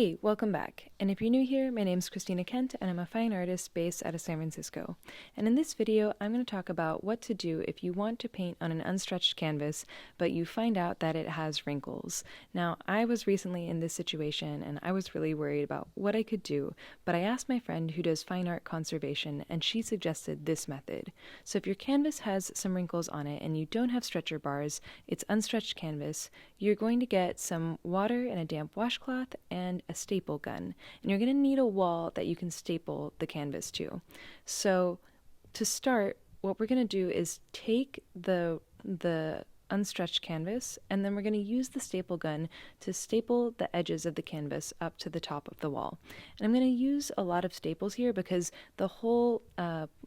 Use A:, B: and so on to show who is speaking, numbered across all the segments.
A: Hey, welcome back. And if you're new here, my name's Christina Kent and I'm a fine artist based out of San Francisco. And in this video, I'm going to talk about what to do if you want to paint on an unstretched canvas, but you find out that it has wrinkles. Now, I was recently in this situation and I was really worried about what I could do, but I asked my friend who does fine art conservation and she suggested this method. So if your canvas has some wrinkles on it and you don't have stretcher bars, it's unstretched canvas, you're going to get some water and a damp washcloth and a staple gun. And you're going to need a wall that you can staple the canvas to. So to start, what we're going to do is take the unstretched canvas, and then we're going to use the staple gun to staple the edges of the canvas up to the top of the wall. And I'm going to use a lot of staples here because the whole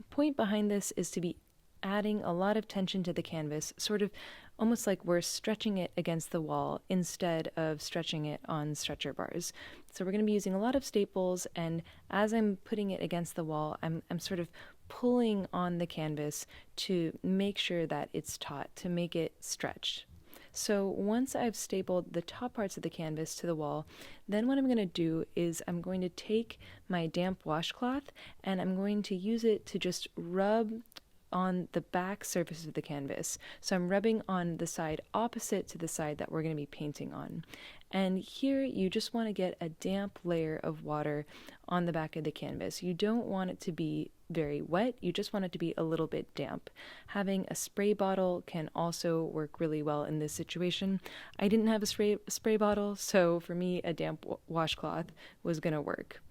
A: point behind this is to be adding a lot of tension to the canvas, sort of almost like we're stretching it against the wall instead of stretching it on stretcher bars. So we're going to be using a lot of staples, and as I'm putting it against the wall, I'm sort of pulling on the canvas to make sure that it's taut, to make it stretched. So once I've stapled the top parts of the canvas to the wall, then what I'm going to do is I'm going to take my damp washcloth and I'm going to use it to just rub on the back surface of the canvas. So I'm rubbing on the side opposite to the side that we're going to be painting on. And here you just want to get a damp layer of water on the back of the canvas. You don't want it to be very wet, you just want it to be a little bit damp. Having a spray bottle can also work really well in this situation. I didn't have a spray bottle, so for me a damp washcloth was going to work.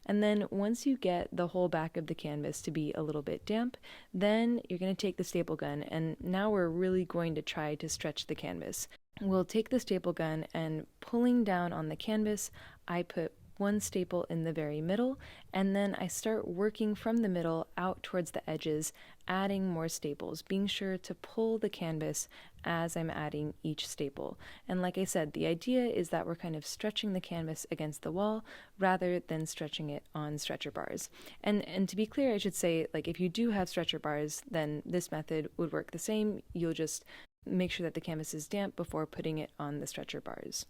A: And then once you get the whole back of the canvas to be a little bit damp, then you're going to take the staple gun, and now we're really going to try to stretch the canvas. We'll take the staple gun, and pulling down on the canvas, I put one staple in the very middle, and then I start working from the middle out towards the edges, adding more staples, being sure to pull the canvas as I'm adding each staple. And like I said, the idea is that we're kind of stretching the canvas against the wall rather than stretching it on stretcher bars. And to be clear, I should say, like, if you do have stretcher bars, then this method would work the same. You'll just make sure that the canvas is damp before putting it on the stretcher bars.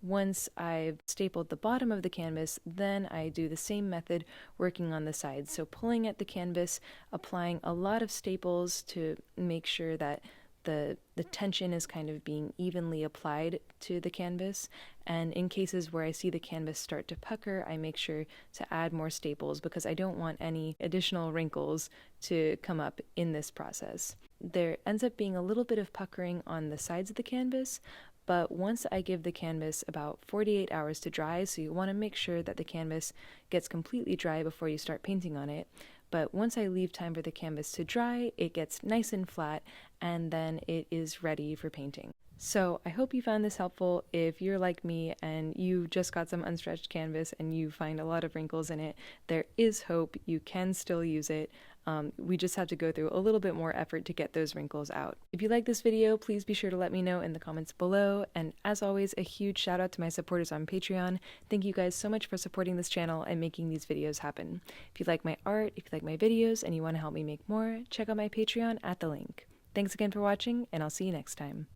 A: Once I've stapled the bottom of the canvas, then I do the same method working on the sides. So pulling at the canvas, applying a lot of staples to make sure that the tension is kind of being evenly applied to the canvas. And in cases where I see the canvas start to pucker, I make sure to add more staples because I don't want any additional wrinkles to come up in this process. There ends up being a little bit of puckering on the sides of the canvas, but once I give the canvas about 48 hours to dry, so you want to make sure that the canvas gets completely dry before you start painting on it. But once I leave time for the canvas to dry, it gets nice and flat, and then it is ready for painting. So I hope you found this helpful. If you're like me and you just got some unstretched canvas and you find a lot of wrinkles in it, there is hope. You can still use it. We just have to go through a little bit more effort to get those wrinkles out. If you like this video, please be sure to let me know in the comments below. And as always, a huge shout out to my supporters on Patreon. Thank you guys so much for supporting this channel and making these videos happen. If you like my art, if you like my videos, and you want to help me make more, check out my Patreon at the link. Thanks again for watching, and I'll see you next time.